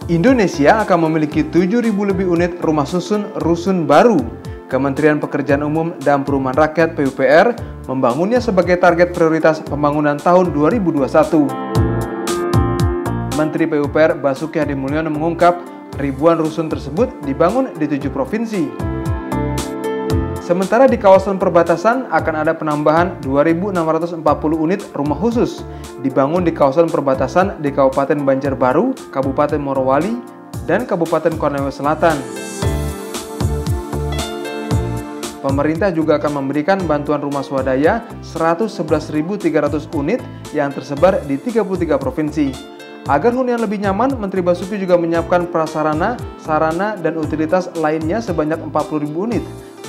Indonesia akan memiliki 7.000 lebih unit rumah susun rusun baru. Kementerian Pekerjaan Umum dan Perumahan Rakyat (PUPR) membangunnya sebagai target prioritas pembangunan tahun 2021. Menteri PUPR Basuki Hadimulyono mengungkap ribuan rusun tersebut dibangun di 7 provinsi. Sementara di kawasan perbatasan akan ada penambahan 2.640 unit rumah khusus dibangun di kawasan perbatasan di Kabupaten Banjarbaru, Kabupaten Morowali, dan Kabupaten Konawe Selatan. Pemerintah juga akan memberikan bantuan rumah swadaya 111.300 unit yang tersebar di 33 provinsi. Agar hunian lebih nyaman, Menteri Basuki juga menyiapkan prasarana, sarana, dan utilitas lainnya sebanyak 40.000 unit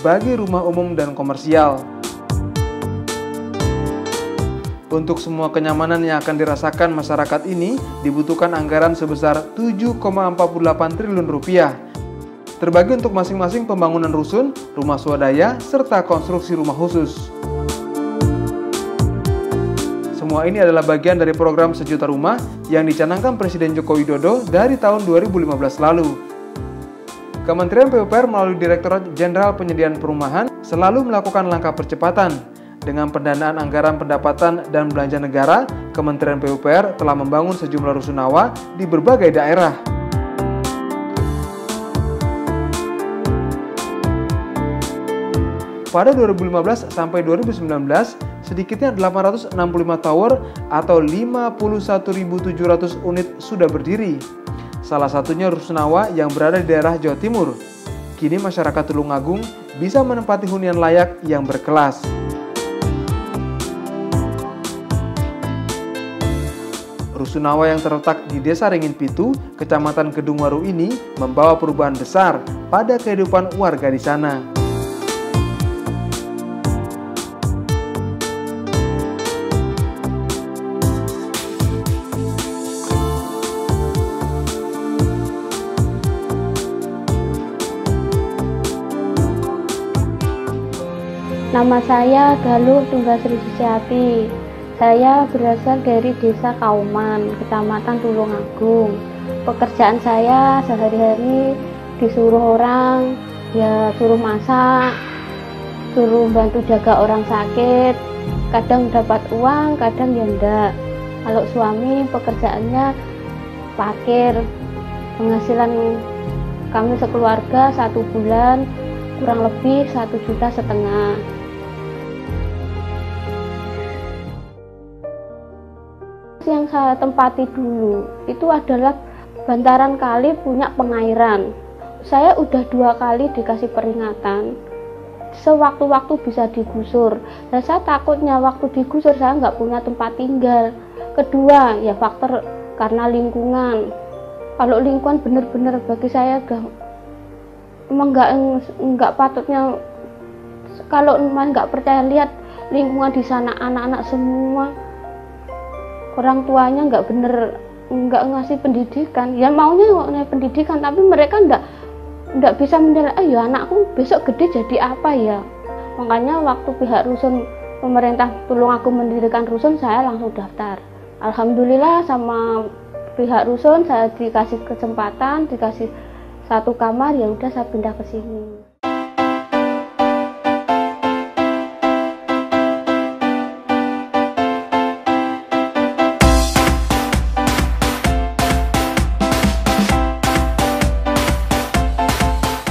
bagi rumah umum dan komersial. Untuk semua kenyamanan yang akan dirasakan masyarakat ini, dibutuhkan anggaran sebesar 7,48 triliun rupiah. Terbagi untuk masing-masing pembangunan rusun, rumah swadaya, serta konstruksi rumah khusus. Semua ini adalah bagian dari program Sejuta Rumah yang dicanangkan Presiden Joko Widodo dari tahun 2015 lalu. Kementerian PUPR melalui Direktorat Jenderal Penyediaan Perumahan selalu melakukan langkah percepatan. Dengan pendanaan anggaran pendapatan dan belanja negara, Kementerian PUPR telah membangun sejumlah rusunawa di berbagai daerah. Pada 2015 sampai 2019, sedikitnya 865 tower atau 51.700 unit sudah berdiri. Salah satunya rusunawa yang berada di daerah Jawa Timur. Kini masyarakat Tulungagung bisa menempati hunian layak yang berkelas. Rusunawa yang terletak di Desa Ringin Pitu, Kecamatan Kedungwaru ini membawa perubahan besar pada kehidupan warga di sana. Nama saya Galuh Tunggasri Suciati. Saya berasal dari Desa Kauman, Kecamatan Tulungagung. Pekerjaan saya sehari-hari disuruh orang, ya suruh masak, suruh bantu jaga orang sakit. Kadang dapat uang, kadang ya enggak. Kalau suami pekerjaannya parkir. Penghasilan kami sekeluarga 1 bulan kurang lebih 1,5 juta. Yang saya tempati dulu itu adalah bantaran kali punya pengairan. Saya udah 2 kali dikasih peringatan, sewaktu-waktu bisa digusur, dan saya takutnya waktu digusur saya nggak punya tempat tinggal. Kedua ya faktor karena lingkungan. Kalau lingkungan bener-bener bagi saya emang nggak patutnya. Kalau emang nggak percaya, lihat lingkungan di sana, anak-anak semua orang tuanya nggak ngasih pendidikan. Ya maunya pendidikan, tapi mereka nggak bisa menilai, ya anakku besok gede jadi apa ya. Makanya waktu pihak rusun, pemerintah Tulungagung mendirikan rusun, saya langsung daftar. Alhamdulillah sama pihak rusun saya dikasih kesempatan, dikasih 1 kamar, ya udah saya pindah ke sini.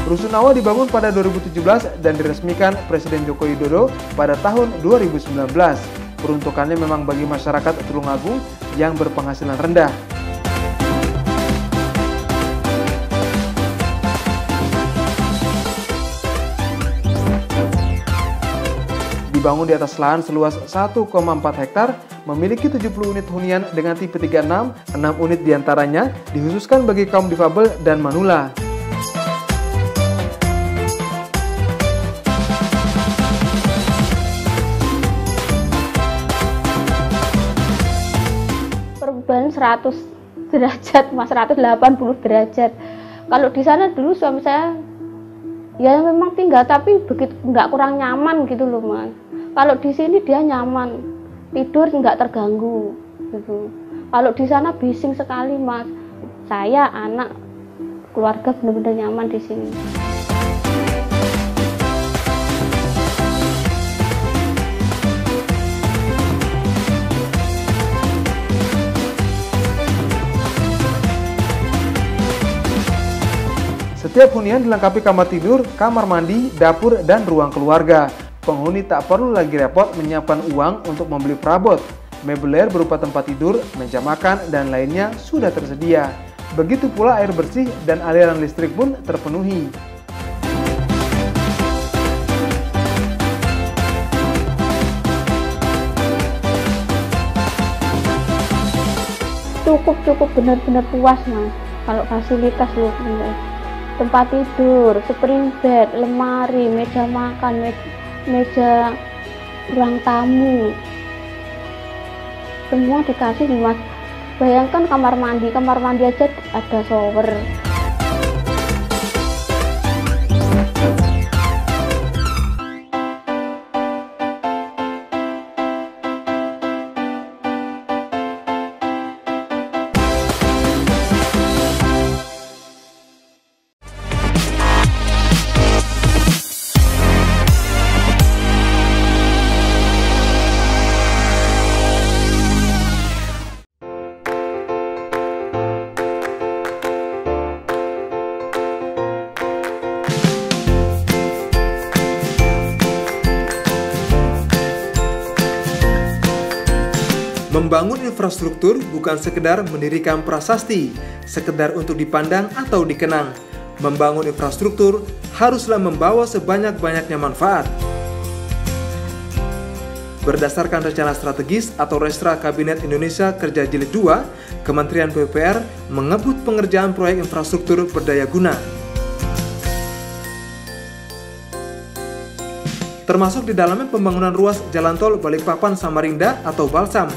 Rusunawa dibangun pada 2017 dan diresmikan Presiden Joko Widodo pada tahun 2019. Peruntukannya memang bagi masyarakat Tulungagung yang berpenghasilan rendah. Dibangun di atas lahan seluas 1,4 hektar, memiliki 70 unit hunian dengan tipe 36, 6 unit diantaranya dikhususkan bagi kaum difabel dan manula. Perubahan 100 derajat, mas, 180 derajat. Kalau di sana dulu suami saya ya memang tinggal, tapi begitu nggak kurang nyaman gitu loh, mas. Kalau di sini dia nyaman, tidur nggak terganggu gitu. Kalau di sana bising sekali, mas. saya, anak, keluarga benar-benar nyaman di sini. Setiap hunian dilengkapi kamar tidur, kamar mandi, dapur, dan ruang keluarga. Penghuni tak perlu lagi repot menyiapkan uang untuk membeli perabot. Meubilir berupa tempat tidur, meja makan, dan lainnya sudah tersedia. Begitu pula air bersih dan aliran listrik pun terpenuhi. Cukup benar-benar puas, Mas. Kalau fasilitas loh, tempat tidur, spring bed, lemari, meja makan, meja ruang tamu, semua dikasih nih, Mas. Bayangkan kamar mandi aja ada shower. Membangun infrastruktur bukan sekedar mendirikan prasasti, sekedar untuk dipandang atau dikenang. Membangun infrastruktur haruslah membawa sebanyak-banyaknya manfaat. Berdasarkan rencana strategis atau Restra Kabinet Indonesia Kerja Jilid 2, Kementerian PUPR mengebut pengerjaan proyek infrastruktur berdaya guna. Termasuk di dalamnya pembangunan ruas jalan tol Balikpapan-Samarinda atau Balsam,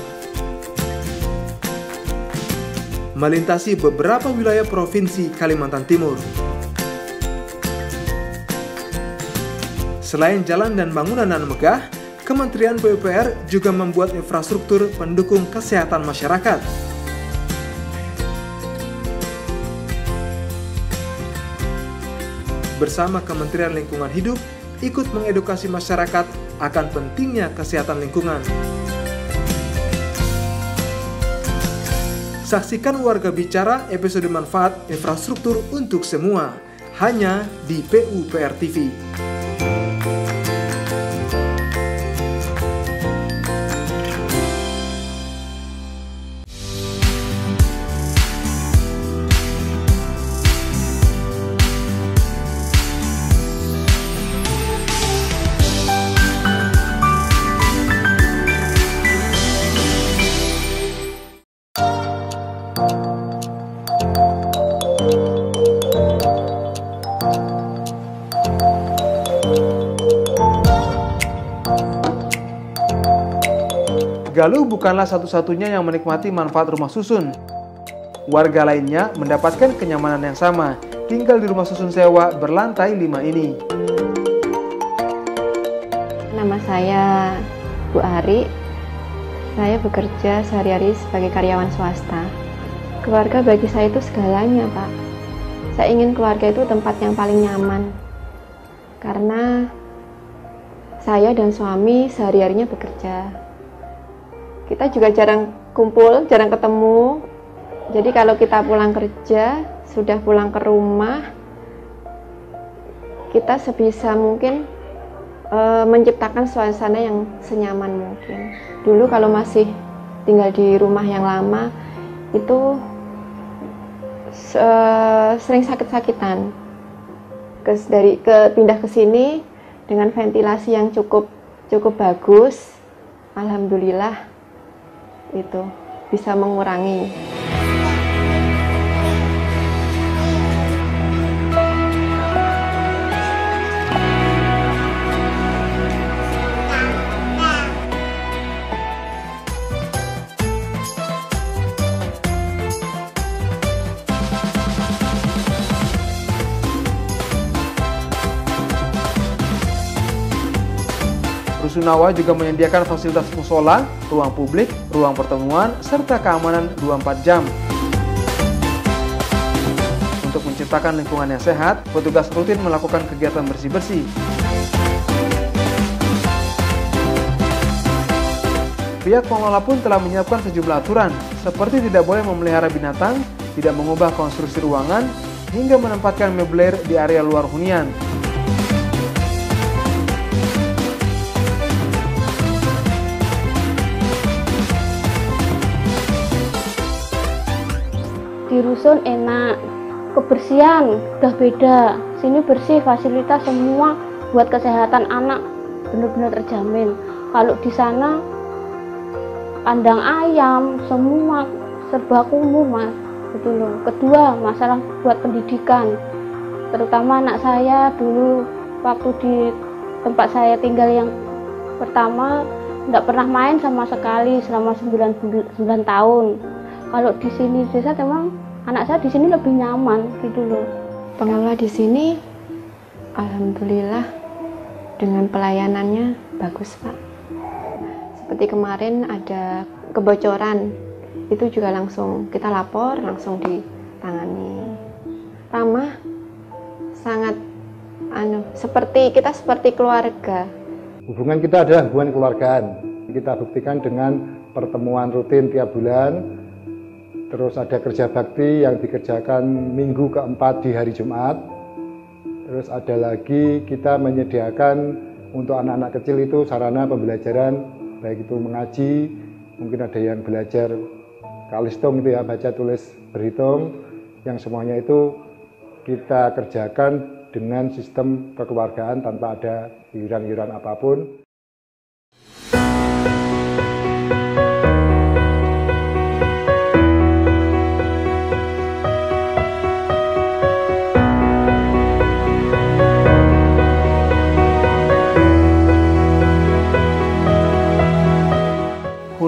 melintasi beberapa wilayah Provinsi Kalimantan Timur. Selain jalan dan bangunan nan megah, Kementerian PUPR juga membuat infrastruktur pendukung kesehatan masyarakat. Bersama Kementerian Lingkungan Hidup, ikut mengedukasi masyarakat akan pentingnya kesehatan lingkungan. Saksikan Warga Bicara episode manfaat infrastruktur untuk semua, hanya di PUPR TV. Galuh bukanlah satu-satunya yang menikmati manfaat rumah susun. Warga lainnya mendapatkan kenyamanan yang sama, tinggal di rumah susun sewa berlantai 5 ini. Nama saya Bu Ari. Saya bekerja sehari-hari sebagai karyawan swasta. Keluarga bagi saya itu segalanya, Pak. Saya ingin keluarga itu tempat yang paling nyaman. Karena saya dan suami sehari-harinya bekerja. Kita juga jarang kumpul, jarang ketemu. Jadi kalau kita pulang kerja, sudah pulang ke rumah, kita sebisa mungkin menciptakan suasana yang senyaman mungkin. Dulu kalau masih tinggal di rumah yang lama, itu sering sakit-sakitan. Pindah ke sini dengan ventilasi yang cukup bagus, alhamdulillah itu bisa mengurangi. Rusunawa juga menyediakan fasilitas musola, ruang publik, ruang pertemuan, serta keamanan 24 jam. Untuk menciptakan lingkungan yang sehat, petugas rutin melakukan kegiatan bersih-bersih. Pihak pengelola pun telah menyiapkan sejumlah aturan, seperti tidak boleh memelihara binatang, tidak mengubah konstruksi ruangan, hingga menempatkan meubilir di area luar hunian. Di rusun enak, kebersihan udah beda. Sini bersih, fasilitas semua buat kesehatan anak benar-benar terjamin. Kalau di sana kandang ayam semua serba kumuh, Mas. Gitu loh. Kedua, masalah buat pendidikan. Terutama anak saya dulu waktu di tempat saya tinggal yang pertama tidak pernah main sama sekali selama 9 tahun. Kalau di sini desa memang anak saya di sini lebih nyaman gitu loh. Pengelola di sini alhamdulillah dengan pelayanannya bagus, Pak. Seperti kemarin ada kebocoran, itu juga langsung kita lapor, langsung ditangani. Ramah, sangat seperti kita seperti keluarga. Hubungan kita adalah hubungan keluargaan. Kita buktikan dengan pertemuan rutin tiap bulan. Terus ada kerja bakti yang dikerjakan minggu keempat di hari Jumat. Terus ada lagi kita menyediakan untuk anak-anak kecil itu sarana pembelajaran, baik itu mengaji, mungkin ada yang belajar kalistung itu ya, baca tulis berhitung, yang semuanya itu kita kerjakan dengan sistem kekeluargaan tanpa ada iuran-iuran apapun.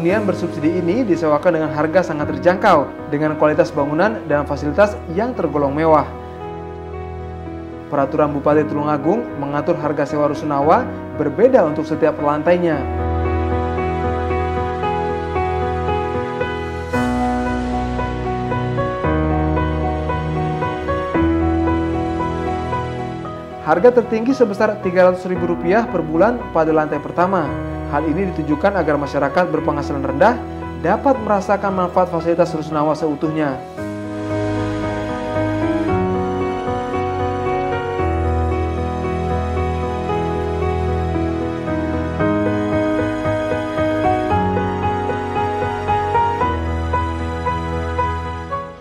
Hunian bersubsidi ini disewakan dengan harga sangat terjangkau, dengan kualitas bangunan dan fasilitas yang tergolong mewah. Peraturan Bupati Tulungagung mengatur harga sewa rusunawa berbeda untuk setiap lantainya. Harga tertinggi sebesar Rp300.000 per bulan pada lantai pertama. Hal ini ditujukan agar masyarakat berpenghasilan rendah dapat merasakan manfaat fasilitas rusunawa seutuhnya.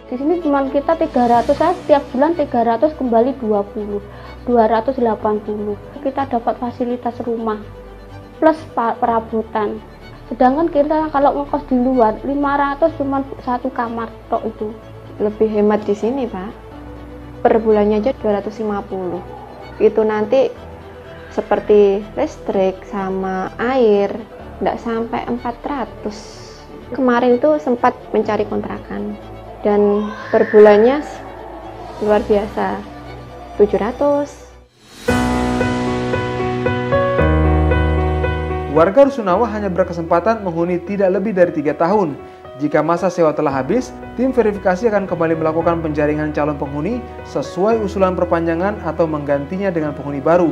Di sini cuma kita 300, saya setiap bulan 300 kembali 280. Kita dapat fasilitas rumah plus perabotan. Sedangkan kita kalau ngekos di luar 500 cuma satu kamar tok itu. Lebih hemat di sini, Pak. Per bulannya aja 250. Itu nanti seperti listrik sama air enggak sampai 400. Kemarin itu sempat mencari kontrakan dan per bulannya luar biasa 700. Warga rusunawa hanya berkesempatan menghuni tidak lebih dari 3 tahun. Jika masa sewa telah habis, tim verifikasi akan kembali melakukan penjaringan calon penghuni sesuai usulan perpanjangan atau menggantinya dengan penghuni baru.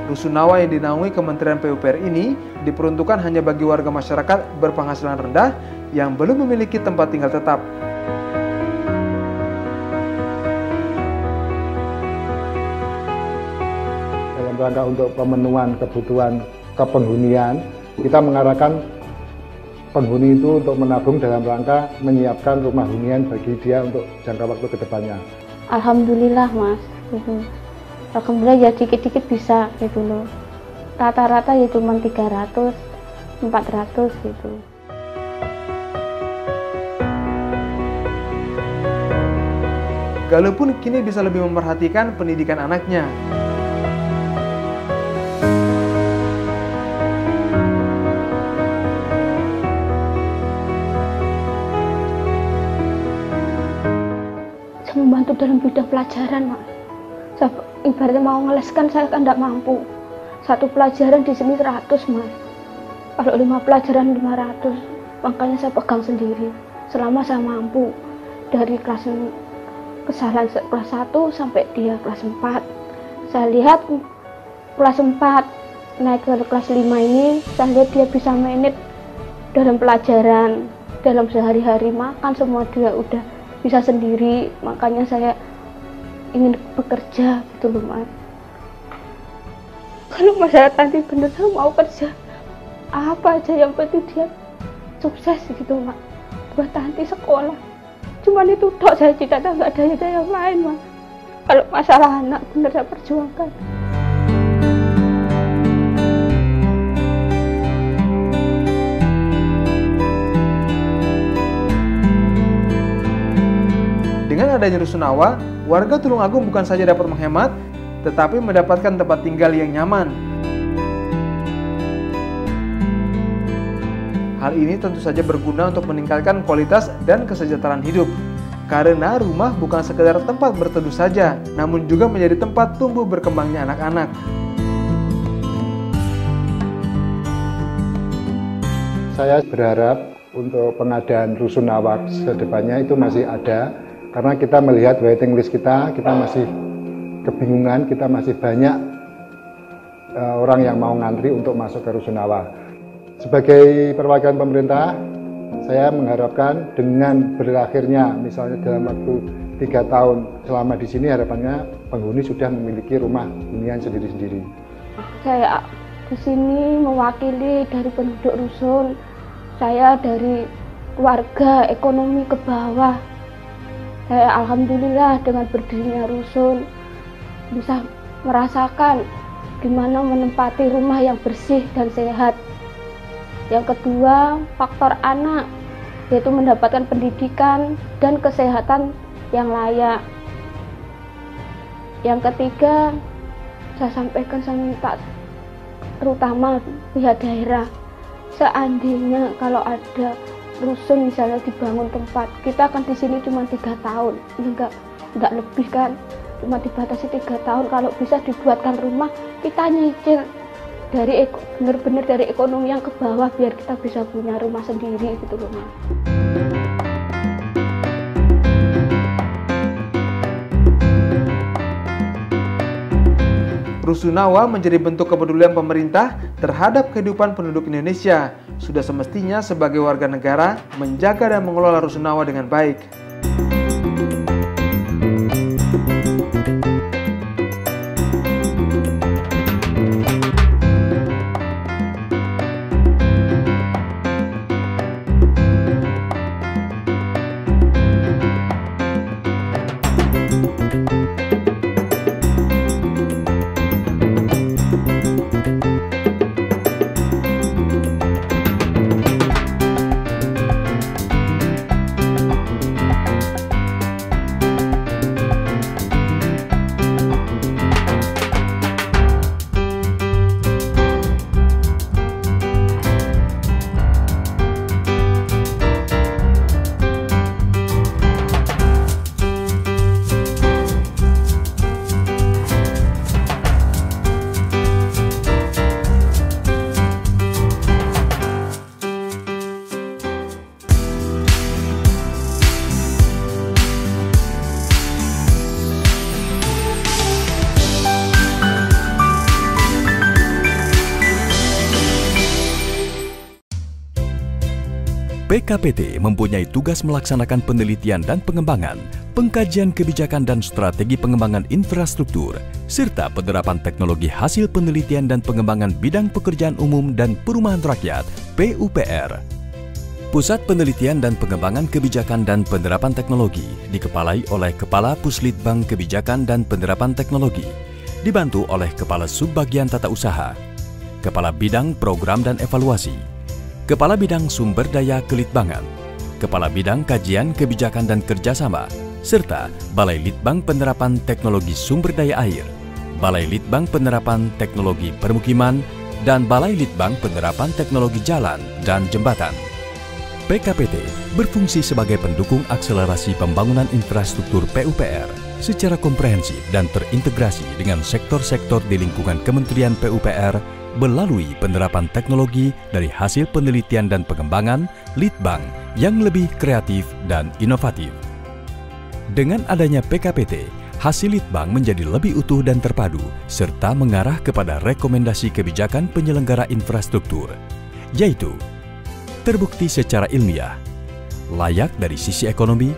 Rusunawa yang dinaungi Kementerian PUPR ini diperuntukkan hanya bagi warga masyarakat berpenghasilan rendah yang belum memiliki tempat tinggal tetap. Rangka untuk pemenuhan kebutuhan kepenghunian, kita mengarahkan penghuni itu untuk menabung dalam rangka menyiapkan rumah hunian bagi dia untuk jangka waktu ke depannya. Alhamdulillah, Mas. Gitu. Alhamdulillah ya dikit-dikit bisa gitu loh. Rata-rata ya cuma 300, 400 gitu. Galuh pun kini bisa lebih memperhatikan pendidikan anaknya. Membantu dalam bidang pelajaran, Mak. Saya ibaratnya mau ngeleskan, saya kan tidak mampu. Satu pelajaran di sini 100, Mas. Kalau 5 pelajaran 500, makanya saya pegang sendiri selama saya mampu. dari kesalahan kelas 1 sampai dia kelas 4. Saya lihat kelas 4 naik ke kelas 5 ini, saya lihat dia bisa manage dalam pelajaran, dalam sehari-hari makan semua dia udah bisa sendiri. Makanya saya ingin bekerja gitu loh Mas. Kalau masalah nanti bener saya mau kerja apa aja, yang penting dia sukses gitu Mak, buat nanti sekolah. Cuman itu tok saya cita-cita, nggak ada yang lain Mas. Kalau masalah anak bener saya perjuangkan. Dengan adanya Rusunawa, warga Tulungagung bukan saja dapat menghemat, tetapi mendapatkan tempat tinggal yang nyaman. Hal ini tentu saja berguna untuk meningkatkan kualitas dan kesejahteraan hidup. Karena rumah bukan sekedar tempat berteduh saja, namun juga menjadi tempat tumbuh berkembangnya anak-anak. Saya berharap untuk pengadaan Rusunawa kedepannya itu masih ada, karena kita melihat waiting list kita masih kebingungan, kita masih banyak orang yang mau ngantri untuk masuk ke Rusunawa. Sebagai perwakilan pemerintah, saya mengharapkan dengan berakhirnya misalnya dalam waktu 3 tahun selama di sini, harapannya penghuni sudah memiliki rumah hunian sendiri-sendiri. Saya di sini mewakili dari penduduk Rusun. Saya dari keluarga ekonomi ke bawah. Saya alhamdulillah dengan berdirinya Rusun bisa merasakan gimana menempati rumah yang bersih dan sehat. Yang kedua, faktor anak, yaitu mendapatkan pendidikan dan kesehatan yang layak. Yang ketiga, saya sampaikan, saya minta terutama pihak daerah, seandainya kalau ada rusun misalnya dibangun tempat, kita akan di sini cuma 3 tahun, enggak lebih kan, cuma dibatasi 3 tahun. Kalau bisa dibuatkan rumah, kita nyicil dari benar-benar dari ekonomi yang ke bawah, biar kita bisa punya rumah sendiri gitu loh Mas. Rusunawa menjadi bentuk kepedulian pemerintah terhadap kehidupan penduduk Indonesia. Sudah semestinya sebagai warga negara menjaga dan mengelola Rusunawa dengan baik. PKPT mempunyai tugas melaksanakan penelitian dan pengembangan, pengkajian kebijakan dan strategi pengembangan infrastruktur, serta penerapan teknologi hasil penelitian dan pengembangan bidang pekerjaan umum dan perumahan rakyat (PUPR). Pusat Penelitian dan Pengembangan Kebijakan dan Penerapan Teknologi dikepalai oleh Kepala Puslitbang Kebijakan dan Penerapan Teknologi, dibantu oleh Kepala Subbagian Tata Usaha, Kepala Bidang Program dan Evaluasi, Kepala Bidang Sumber Daya Kelitbangan, Kepala Bidang Kajian Kebijakan dan Kerjasama, serta Balai Litbang Penerapan Teknologi Sumber Daya Air, Balai Litbang Penerapan Teknologi Permukiman, dan Balai Litbang Penerapan Teknologi Jalan dan Jembatan. PKPT berfungsi sebagai pendukung akselerasi pembangunan infrastruktur PUPR secara komprehensif dan terintegrasi dengan sektor-sektor di lingkungan Kementerian PUPR melalui penerapan teknologi dari hasil penelitian dan pengembangan Litbang yang lebih kreatif dan inovatif. Dengan adanya PKPT, hasil Litbang menjadi lebih utuh dan terpadu, serta mengarah kepada rekomendasi kebijakan penyelenggara infrastruktur, yaitu terbukti secara ilmiah, layak dari sisi ekonomi,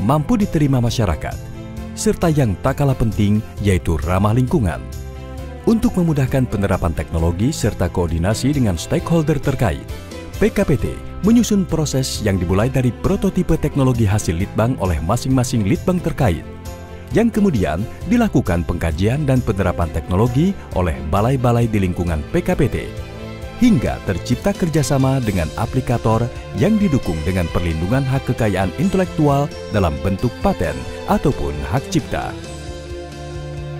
mampu diterima masyarakat, serta yang tak kalah penting yaitu ramah lingkungan. Untuk memudahkan penerapan teknologi serta koordinasi dengan stakeholder terkait, PKPT menyusun proses yang dimulai dari prototipe teknologi hasil Litbang oleh masing-masing Litbang terkait, yang kemudian dilakukan pengkajian dan penerapan teknologi oleh balai-balai di lingkungan PKPT, hingga tercipta kerjasama dengan aplikator yang didukung dengan perlindungan hak kekayaan intelektual dalam bentuk paten ataupun hak cipta.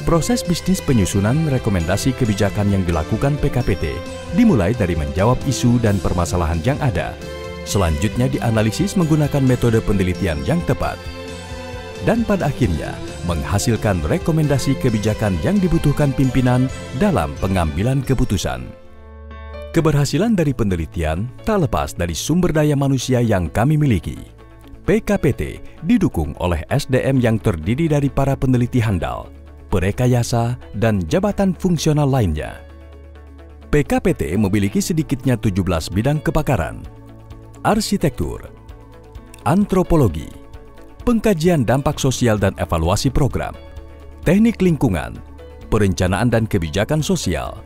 Proses bisnis penyusunan rekomendasi kebijakan yang dilakukan PKPT dimulai dari menjawab isu dan permasalahan yang ada. Selanjutnya dianalisis menggunakan metode penelitian yang tepat. Dan pada akhirnya menghasilkan rekomendasi kebijakan yang dibutuhkan pimpinan dalam pengambilan keputusan. Keberhasilan dari penelitian tak lepas dari sumber daya manusia yang kami miliki. PKPT didukung oleh SDM yang terdiri dari para peneliti handal, perekayasa, dan jabatan fungsional lainnya. PKPT memiliki sedikitnya 17 bidang kepakaran: arsitektur, antropologi, pengkajian dampak sosial dan evaluasi program, teknik lingkungan, perencanaan dan kebijakan sosial,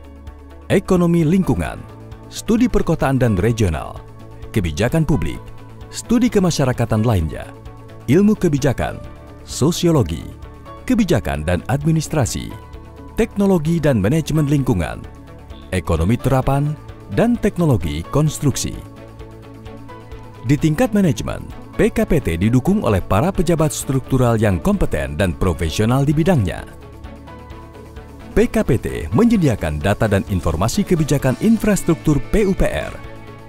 ekonomi lingkungan, studi perkotaan dan regional, kebijakan publik, studi kemasyarakatan lainnya, ilmu kebijakan, sosiologi, kebijakan dan administrasi, teknologi dan manajemen lingkungan, ekonomi terapan, dan teknologi konstruksi. Di tingkat manajemen, PKPT didukung oleh para pejabat struktural yang kompeten dan profesional di bidangnya. PKPT menyediakan data dan informasi kebijakan infrastruktur PUPR.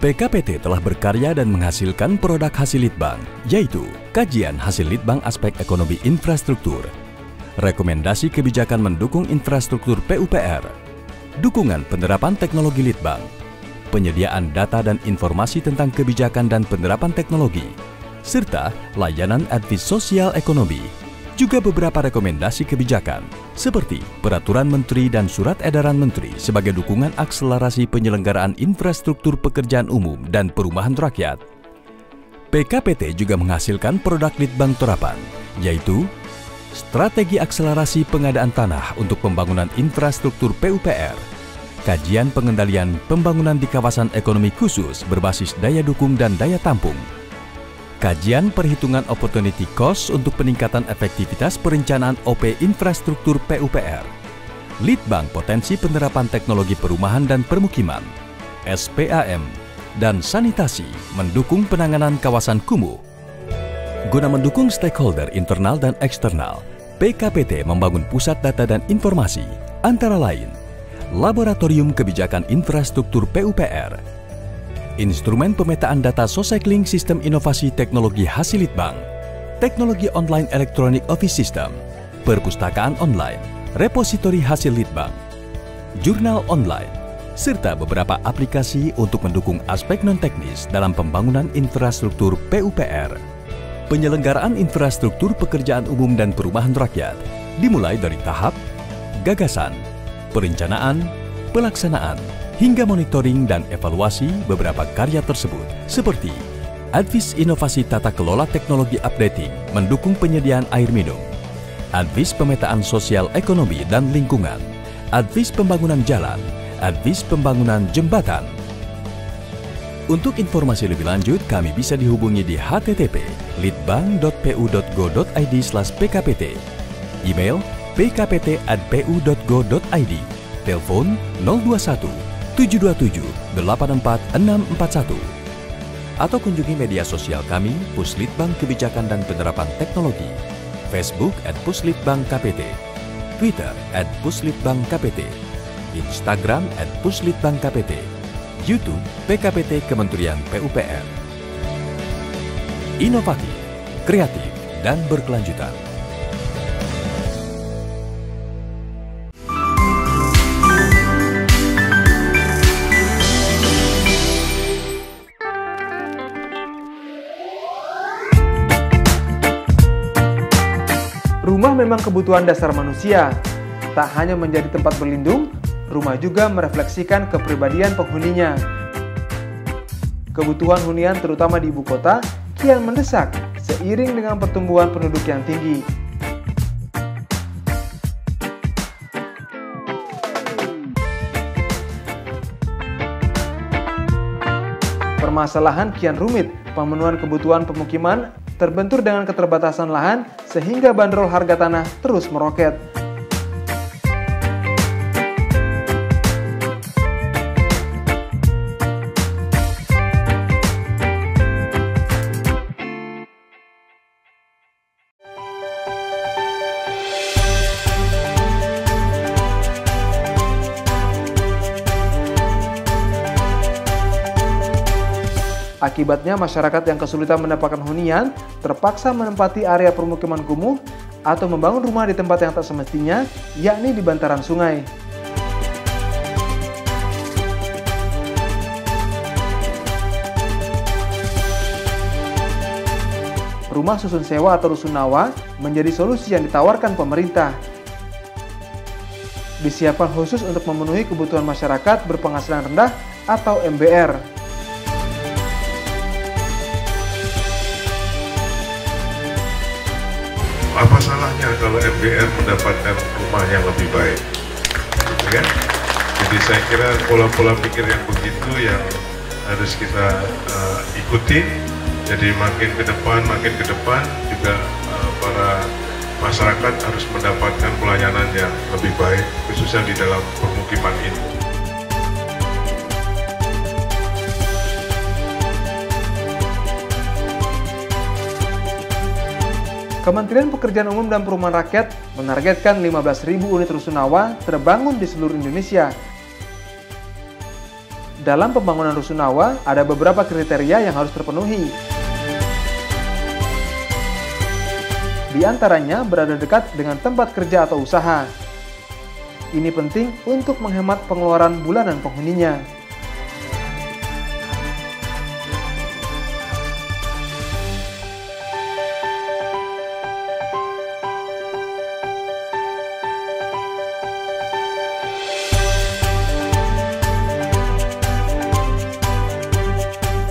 PKPT telah berkarya dan menghasilkan produk hasil Litbang, yaitu kajian hasil Litbang aspek ekonomi infrastruktur, rekomendasi kebijakan mendukung infrastruktur PUPR, dukungan penerapan teknologi Litbang, penyediaan data dan informasi tentang kebijakan dan penerapan teknologi, serta layanan advis sosial ekonomi, juga beberapa rekomendasi kebijakan, seperti Peraturan Menteri dan Surat Edaran Menteri sebagai dukungan akselerasi penyelenggaraan infrastruktur pekerjaan umum dan perumahan rakyat. PKPT juga menghasilkan produk Litbang terapan, yaitu Strategi Akselerasi Pengadaan Tanah untuk Pembangunan Infrastruktur PUPR, Kajian Pengendalian Pembangunan di Kawasan Ekonomi Khusus berbasis daya dukung dan daya tampung, Kajian Perhitungan Opportunity Cost untuk peningkatan efektivitas perencanaan OP infrastruktur PUPR, Litbang Potensi Penerapan Teknologi Perumahan dan Permukiman, SPAM, dan Sanitasi mendukung penanganan kawasan kumuh. Guna mendukung stakeholder internal dan eksternal, PKPT membangun pusat data dan informasi, antara lain Laboratorium Kebijakan Infrastruktur PUPR, Instrumen Pemetaan Data Socycling Sistem Inovasi Teknologi hasil Litbang, Teknologi Online Electronic Office System, Perpustakaan Online, Repositori hasil Litbang, Jurnal Online, serta beberapa aplikasi untuk mendukung aspek non-teknis dalam pembangunan infrastruktur PUPR. Penyelenggaraan infrastruktur pekerjaan umum dan perumahan rakyat dimulai dari tahap gagasan, perencanaan, pelaksanaan, hingga monitoring dan evaluasi beberapa karya tersebut, seperti Advis Inovasi Tata Kelola Teknologi Updating mendukung penyediaan air minum, Advis Pemetaan Sosial Ekonomi dan Lingkungan, Advis Pembangunan Jalan, Advis Pembangunan Jembatan. Untuk informasi lebih lanjut, kami bisa dihubungi di http://litbang.pu.go.id/pkpt, email pkpt@pu.go.id, telepon 021 727 84641, atau kunjungi media sosial kami Puslitbang Kebijakan dan Penerapan Teknologi, Facebook @puslitbangkpt, Twitter @puslitbangkpt, Instagram @puslitbangkpt, YouTube PKPT Kementerian PUPR. Inovatif, kreatif, dan berkelanjutan. Rumah memang kebutuhan dasar manusia. Tak hanya menjadi tempat berlindung, rumah juga merefleksikan kepribadian penghuninya. Kebutuhan hunian terutama di ibu kota kian mendesak seiring dengan pertumbuhan penduduk yang tinggi. Permasalahan kian rumit, pemenuhan kebutuhan pemukiman terbentur dengan keterbatasan lahan sehingga bandrol harga tanah terus meroket. Akibatnya masyarakat yang kesulitan mendapatkan hunian terpaksa menempati area permukiman kumuh atau membangun rumah di tempat yang tak semestinya, yakni di bantaran sungai. Rumah susun sewa atau rusunawa menjadi solusi yang ditawarkan pemerintah. Disiapkan khusus untuk memenuhi kebutuhan masyarakat berpenghasilan rendah atau MBR. Apa salahnya kalau MBR mendapatkan rumah yang lebih baik, ya kan? Jadi saya kira pola-pola pikir yang begitu yang harus kita ikuti. Jadi makin ke depan juga para masyarakat harus mendapatkan pelayanan yang lebih baik, khususnya di dalam permukiman ini. Kementerian Pekerjaan Umum dan Perumahan Rakyat menargetkan 15.000 unit rusunawa terbangun di seluruh Indonesia. Dalam pembangunan rusunawa, ada beberapa kriteria yang harus terpenuhi. Di antaranya berada dekat dengan tempat kerja atau usaha. Ini penting untuk menghemat pengeluaran bulanan penghuninya.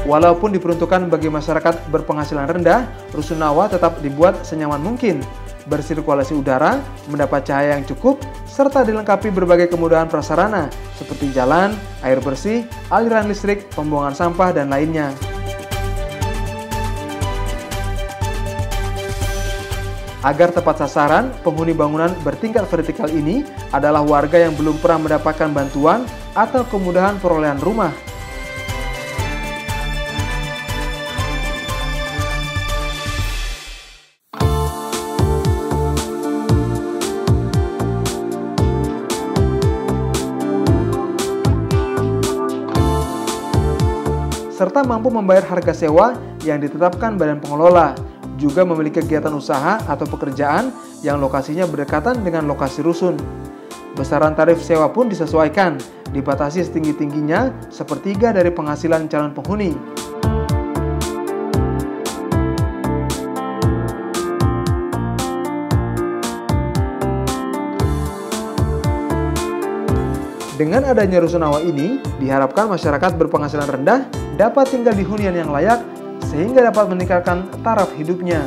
Walaupun diperuntukkan bagi masyarakat berpenghasilan rendah, rusunawa tetap dibuat senyaman mungkin, bersirkulasi udara, mendapat cahaya yang cukup, serta dilengkapi berbagai kemudahan prasarana seperti jalan, air bersih, aliran listrik, pembuangan sampah, dan lainnya. Agar tepat sasaran, penghuni bangunan bertingkat vertikal ini adalah warga yang belum pernah mendapatkan bantuan atau kemudahan perolehan rumah. Serta mampu membayar harga sewa yang ditetapkan badan pengelola, juga memiliki kegiatan usaha atau pekerjaan yang lokasinya berdekatan dengan lokasi rusun. Besaran tarif sewa pun disesuaikan, dibatasi setinggi-tingginya sepertiga dari penghasilan calon penghuni. Dengan adanya rusunawa ini, diharapkan masyarakat berpenghasilan rendah dapat tinggal di hunian yang layak sehingga dapat meningkatkan taraf hidupnya.